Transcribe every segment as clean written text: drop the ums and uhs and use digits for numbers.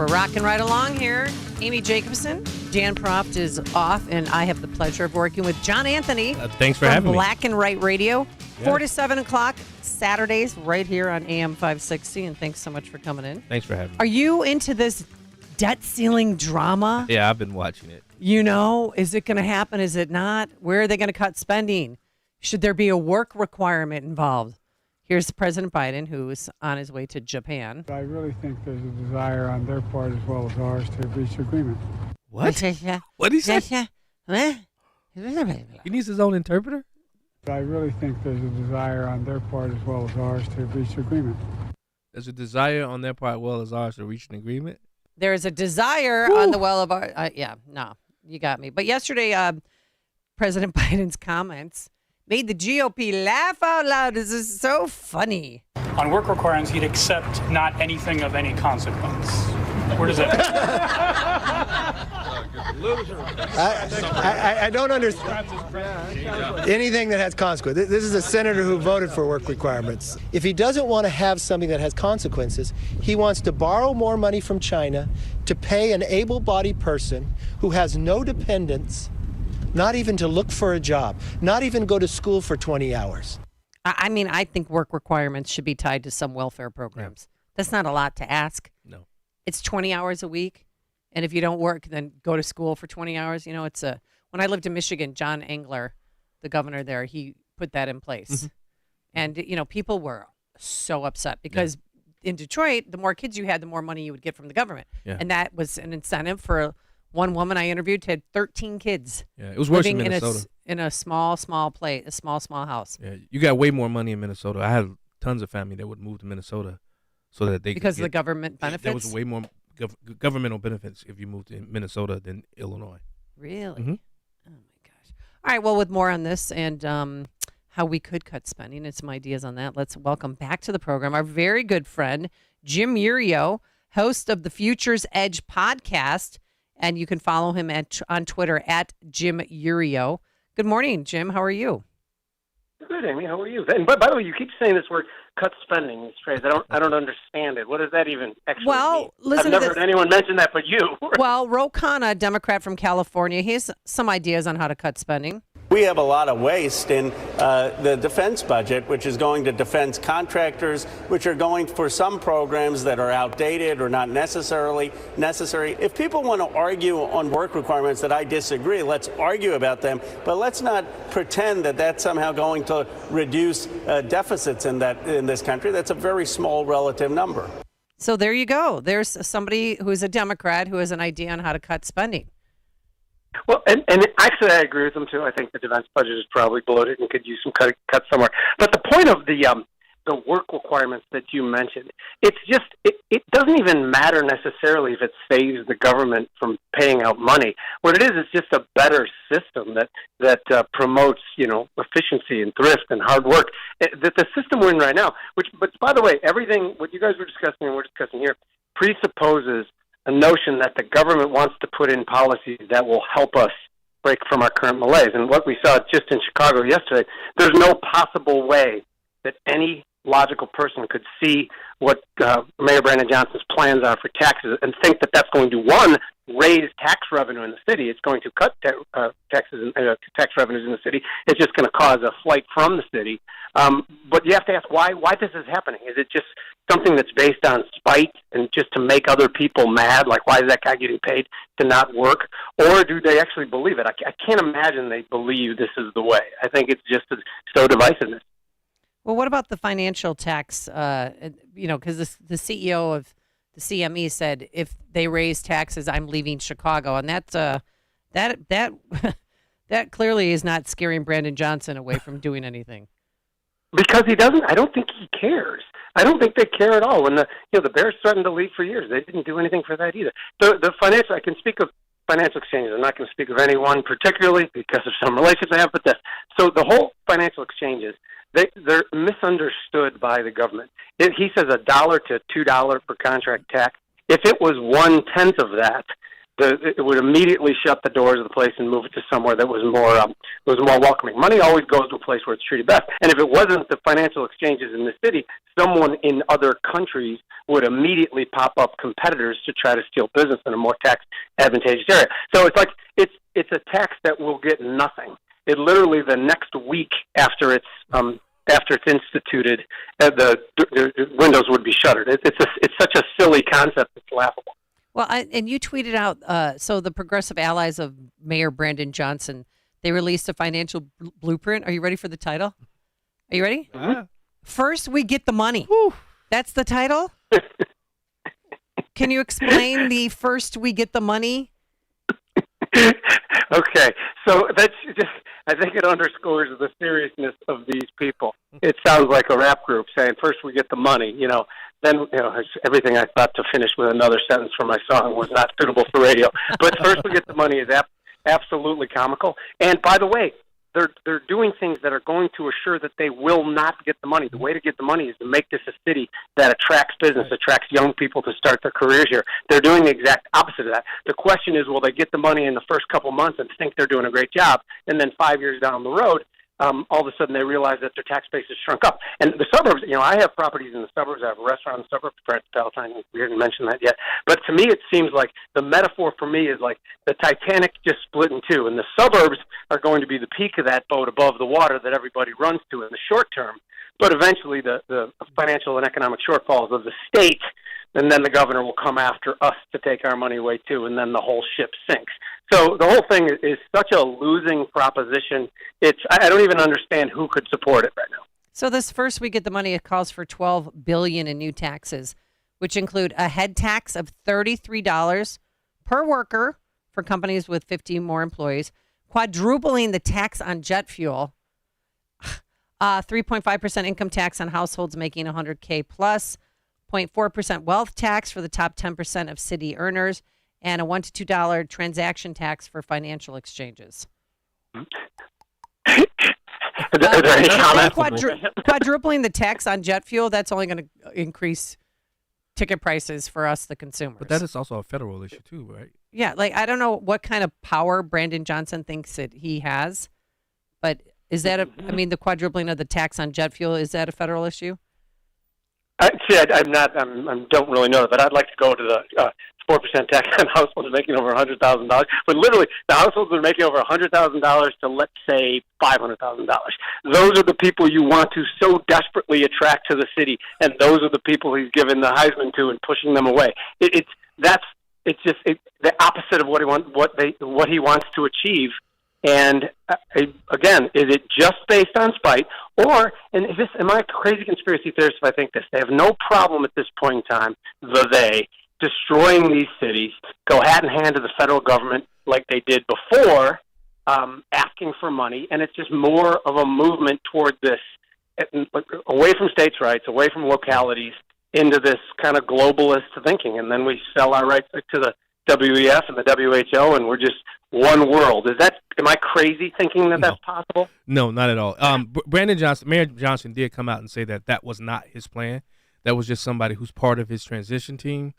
We're rocking right along here. Amy Jacobson, Dan Proft is off, and I have the pleasure of working with John Anthony. Thanks for having me. Black and Right Radio, Yeah. 4 to 7 o'clock Saturdays, right here on AM 560. And thanks so much for coming in. Thanks for having me. Are you into this debt ceiling drama? Yeah, I've been watching it. You know, is it going to happen? Is it not? Where are they going to cut spending? Should there be a work requirement involved? Here's President Biden, who is on his way to Japan. I really think there's a desire on their part as well as ours to reach agreement. What? What did he say? He needs his own interpreter? I really think there's a desire on their part as well as ours to reach agreement. There's a desire on their part as well as ours to reach an agreement? There is a desire on the well of our... no, you got me. But yesterday, President Biden's comments made the GOP laugh out loud. This is so funny. On work requirements, he'd accept not anything of any consequence. Where does that? I don't understand anything that has consequence. This is a senator who voted for work requirements. If he doesn't want to have something that has consequences, he wants to borrow more money from China to pay an able-bodied person who has no dependents, not even to look for a job, not even go to school for 20 hours. I mean, I think work requirements should be tied to some welfare programs. That's not a lot to ask. No. It's 20 hours a week. And if you don't work, then go to school for 20 hours. You know, when I lived in Michigan, John Engler, the governor there, he put that in place. Mm-hmm. And, you know, people were so upset because in Detroit, the more kids you had, the more money you would get from the government. Yeah. And that was an incentive for one woman I interviewed had 13 kids. Yeah, it was worse in living Minnesota. in a small place, a small house. Yeah, you got way more money in Minnesota. I had tons of family that would move to Minnesota so that they because could of the government benefits. There was way more governmental benefits if you moved to Minnesota than Illinois. Really? Mm-hmm. Oh my gosh! All right. Well, with more on this and how we could cut spending and some ideas on that, let's welcome back to the program our very good friend Jim Iuorio, host of the Future's Edge podcast. And you can follow him on Twitter at Jim Iuorio. Good morning, Jim. How are you? Good, Amy. How are you? And by the way, you keep saying this word "cut spending." This phrase, I don't understand it. What does that even actually mean? Listen I've never heard anyone mention that, but you. Well, Ro Khanna, Democrat from California, he has some ideas on how to cut spending. We have a lot of waste in the defense budget, which is going to defense contractors, which are going for some programs that are outdated or not necessarily necessary. If people want to argue on work requirements that I disagree, let's argue about them. But let's not pretend that that's somehow going to reduce deficits in this country. That's a very small relative number. So there you go. There's somebody who's a Democrat who has an idea on how to cut spending. Well, and actually, I agree with them too. I think the defense budget is probably bloated and could use some cuts somewhere. But the point of the work requirements that you mentioned, it's just it doesn't even matter necessarily if it saves the government from paying out money. What it is just a better system that promotes efficiency and thrift and hard work. That the system we're in right now, but by the way, everything what you guys were discussing and we're discussing here presupposes a notion that the government wants to put in policies that will help us break from our current malaise. And what we saw just in Chicago yesterday, there's no possible way that any logical person could see what Mayor Brandon Johnson's plans are for taxes and think that that's going to, one, raise tax revenue in the city. It's going to cut tax revenues in the city. It's just going to cause a flight from the city. But you have to ask why this is happening. Is it just something that's based on spite and just to make other people mad? Like, why is that guy getting paid to not work? Or do they actually believe it? I can't imagine they believe this is the way. I think it's just so divisiveness. Well, what about the financial tax? Because the CEO of the CME said if they raise taxes, I'm leaving Chicago, and that's that clearly is not scaring Brandon Johnson away from doing anything. Because he doesn't. I don't think he cares. I don't think they care at all. When the Bears threatened to leave for years, they didn't do anything for that either. The financial. I can speak of financial exchanges. I'm not going to speak of anyone particularly because of some relations I have. But this. So the whole financial exchanges. They're misunderstood by the government. He says $1 to $2 per contract tax. If it was 1/10 of that, it would immediately shut the doors of the place and move it to somewhere that was more welcoming. Money always goes to a place where it's treated best. And if it wasn't the financial exchanges in the city, someone in other countries would immediately pop up competitors to try to steal business in a more tax advantageous area. So it's like it's a tax that will get nothing. It literally the next week after it's instituted, the windows would be shuttered. It's such a silly concept. It's laughable. Well, and you tweeted out, so the progressive allies of Mayor Brandon Johnson, they released a financial blueprint. Are you ready for the title? Are you ready? First, we get the money. Whew. That's the title? Can you explain the first we get the money? Okay, so that's just, I think it underscores the seriousness of these people. It sounds like a rap group saying, first we get the money, then everything I thought to finish with another sentence for my song was not suitable for radio. But first we get the money is absolutely comical. And by the way, they're doing things that are going to assure that they will not get the money. The way to get the money is to make this a city that attracts business, attracts young people to start their careers here. They're doing the exact opposite of that. The question is, will they get the money in the first couple months and think they're doing a great job, and then 5 years down the road, all of a sudden they realize that their tax base has shrunk up. And the suburbs, I have properties in the suburbs. I have a restaurant in the suburbs, Palatine. We didn't mention that yet. But to me, it seems like the metaphor for me is like the Titanic just split in two. And the suburbs are going to be the peak of that boat above the water that everybody runs to in the short term. But eventually the financial and economic shortfalls of the state, and then the governor will come after us to take our money away too, and then the whole ship sinks. So the whole thing is such a losing proposition. I don't even understand who could support it right now. So this first we get the money, it calls for $12 billion in new taxes, which include a head tax of $33 per worker for companies with 50 more employees, quadrupling the tax on jet fuel, 3.5% income tax on households making $100K plus, 0.4% wealth tax for the top 10% of city earners, and a $1 to $2 transaction tax for financial exchanges. Are there any comments? Quadrupling the tax on jet fuel, that's only going to increase ticket prices for us, the consumers. But that is also a federal issue too, right? Yeah, I don't know what kind of power Brandon Johnson thinks that he has, but is that the quadrupling of the tax on jet fuel, is that a federal issue? I don't really know, but I'd like to go to the 4% tax on households making over $100,000. But literally, the households that are making over $100,000 to, let's say, $500,000. Those are the people you want to so desperately attract to the city, and those are the people he's given the Heisman to and pushing them away. It's just the opposite of what he wants to achieve. And again, is it just based on spite, or am I a crazy conspiracy theorist if I think this? They have no problem at this point in time, destroying these cities, go hand in hand to the federal government like they did before, asking for money, and it's just more of a movement toward this, away from states' rights, away from localities, into this kind of globalist thinking, and then we sell our rights to the WEF and the WHO, and we're just one world. Am I crazy thinking that's possible? No, not at all. Mayor Johnson did come out and say that was not his plan. That was just somebody who's part of his transition team,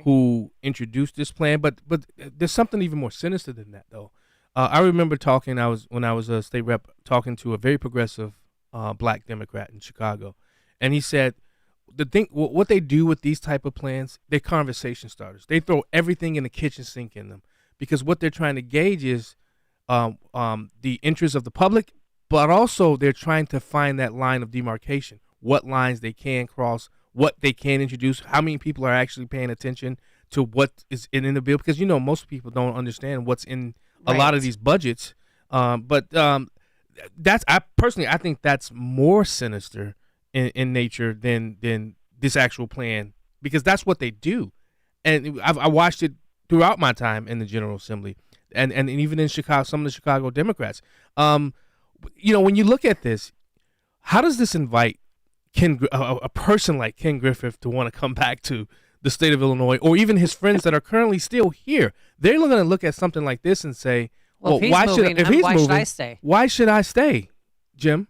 who introduced this plan. But there's something even more sinister than that, though. I remember when I was a state rep, talking to a very progressive black Democrat in Chicago, and he said what they do with these type of plans, they're conversation starters. They throw everything in the kitchen sink in them, because what they're trying to gauge is the interests of the public, but also they're trying to find that line of demarcation, what lines they can cross, what they can introduce, how many people are actually paying attention to what is in the bill, because most people don't understand what's in a lot of these budgets. But I think that's more sinister in nature than this actual plan, because that's what they do. And I watched it throughout my time in the General Assembly, and even in Chicago, some of the Chicago Democrats. When you look at this, how does this invite a person like Ken Griffith to want to come back to the state of Illinois, or even his friends that are currently still here? They're going to look at something like this and say, "Well, why should I stay? Why should I stay, Jim?"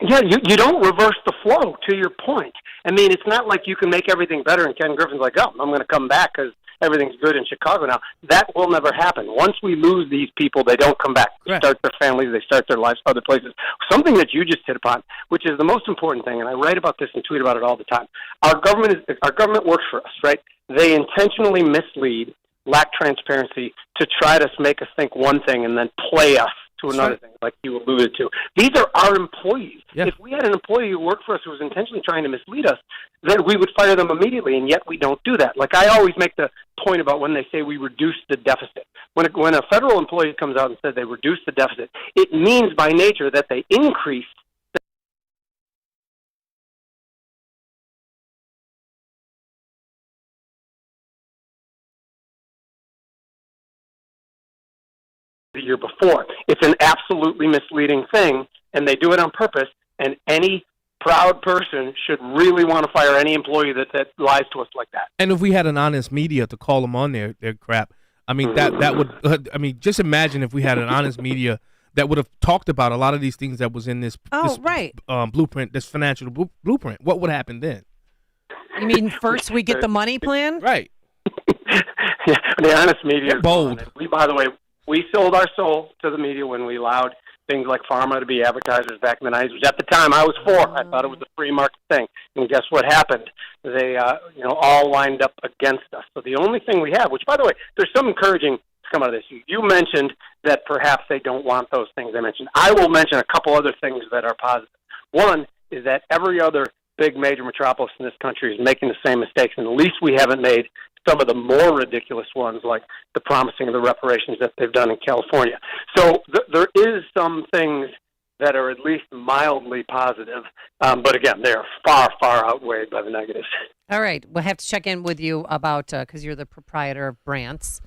Yeah, you don't reverse the flow, to your point. I mean, it's not like you can make everything better and Ken Griffin's like, oh, I'm going to come back because everything's good in Chicago now. That will never happen. Once we lose these people, they don't come back. They start their families, they start their lives other places. Something that you just hit upon, which is the most important thing, and I write about this and tweet about it all the time. Our government works for us, right? They intentionally mislead, lack transparency to try to make us think one thing and then play us to another thing, like you alluded to. These are our employees. Yeah. If we had an employee who worked for us who was intentionally trying to mislead us, then we would fire them immediately, and yet we don't do that. Like I always make the point about when they say we reduce the deficit. When a federal employee comes out and says they reduce the deficit, it means by nature that they increased the year before. It's an absolutely misleading thing, and they do it on purpose, and any proud person should really want to fire any employee that lies to us like that. And if we had an honest media to call them on their crap, I mean, that would, I mean, just imagine if we had an honest media that would have talked about a lot of these things that was in this blueprint, this financial blueprint. What would happen then? You mean first we get the money plan? Right. Yeah, the honest media is bold. By the way, we sold our soul to the media when we allowed things like pharma to be advertisers back in the 90s, which at the time I was for. I thought it was a free market thing. And guess what happened? They all lined up against us. So the only thing we have, which, by the way, there's some encouraging to come out of this. You mentioned that perhaps they don't want those things I mentioned. I will mention a couple other things that are positive. One is that every other big major metropolis in this country is making the same mistakes, and at least we haven't made some of the more ridiculous ones, like the promising of the reparations that they've done in California. So there is some things that are at least mildly positive, but again, they are far, far outweighed by the negatives. All right, we'll have to check in with you about, because you're the proprietor of Brandt's.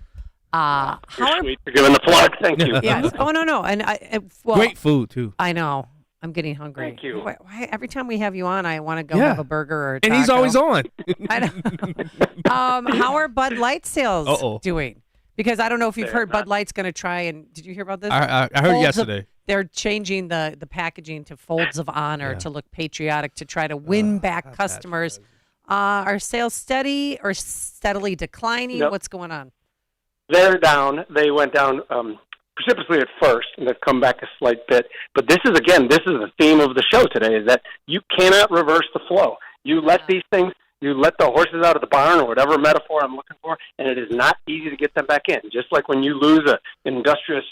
You're sweet for giving the plug. Thank you. Yes. Oh, no. And great food, too. I know. I'm getting hungry. Thank you. Why, every time we have you on, I want to go have a burger or a taco. And he's always on. I know. How are Bud Light sales doing? Because I don't know if you've heard Bud Light's going to try and did you hear about this? I heard yesterday. They're changing the packaging to folds of honor to look patriotic to try to win back customers. Are sales steady or steadily declining? Nope. What's going on? They're down. They went down precipitously at first, and they've come back a slight bit. But this is the theme of the show today, is that you cannot reverse the flow. You let these things, you let the horses out of the barn, or whatever metaphor I'm looking for, and it is not easy to get them back in. Just like when you lose an industrious,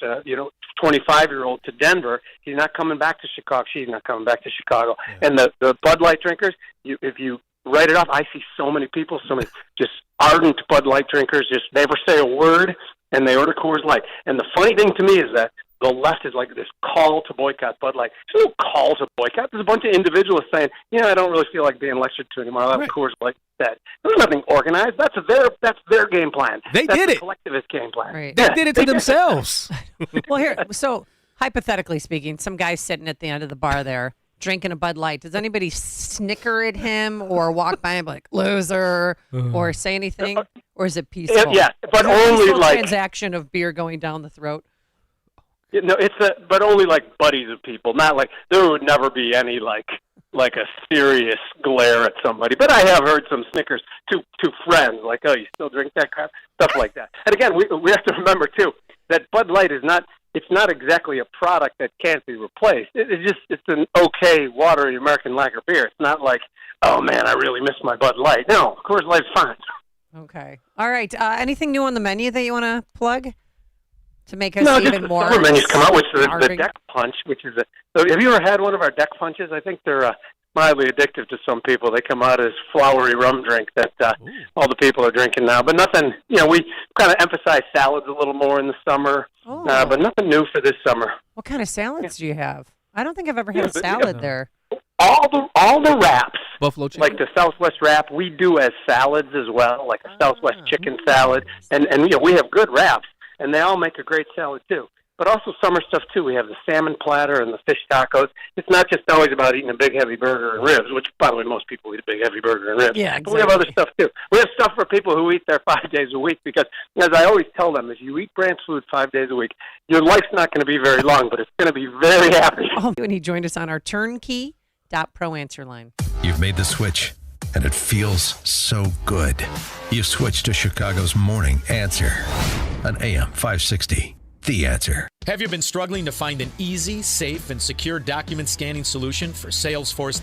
25-year-old to Denver, he's not coming back to Chicago. She's not coming back to Chicago. Yeah. And the Bud Light drinkers, if you write it off, I see so many people, so many just ardent Bud Light drinkers, just never say a word, and they order Coors Light. And the funny thing to me is that the left is like this call to boycott Bud Light. There's no call to boycott. There's a bunch of individuals saying, I don't really feel like being lectured to anymore. I'll have Coors Light instead. There's nothing organized. That's their game plan. That's did it. Collectivist game plan. Right. They did it to themselves. Well, here, so hypothetically speaking, some guy's sitting at the end of the bar there, drinking a Bud Light. Does anybody snicker at him or walk by him like loser or say anything, or is it peaceful? Yeah, but only like transaction of beer going down the throat. No, but only like buddies of people. Not like there would never be any like a serious glare at somebody. But I have heard some snickers to friends, like, "Oh, you still drink that crap?" Stuff like that. And again, we have to remember too that Bud Light is not. It's not exactly a product that can't be replaced. It's an okay watery American lager beer. It's not like, oh man, I really miss my Bud Light. No, of course, Light's fine. Okay. All right. Anything new on the menu that you want to plug to make us even more? Summer menus come out, which is the Deck Punch, which is so have you ever had one of our Deck Punches? I think they're mildly addictive to some people. They come out as flowery rum drink that all the people are drinking now. But nothing, we kind of emphasize salads a little more in the summer, but nothing new for this summer. What kind of salads do you have? I don't think I've ever had a salad there. All the wraps, buffalo chicken, like the Southwest wrap, we do as salads as well, like a Southwest chicken salad, and we have good wraps, and they all make a great salad too. But also summer stuff too. We have the salmon platter and the fish tacos. It's not just always about eating a big heavy burger and ribs, which by the way most people eat a big heavy burger and ribs. Yeah, exactly. But we have other stuff too. We have stuff for people who eat there 5 days a week because, as I always tell them, if you eat Brandt's food 5 days a week, your life's not going to be very long, but it's going to be very happy. And he joined us on our turnkey.pro answer line. You've made the switch. and it feels so good. You switch to Chicago's Morning Answer on AM 560. The Answer. Have you been struggling to find an easy, safe, and secure document scanning solution for Salesforce?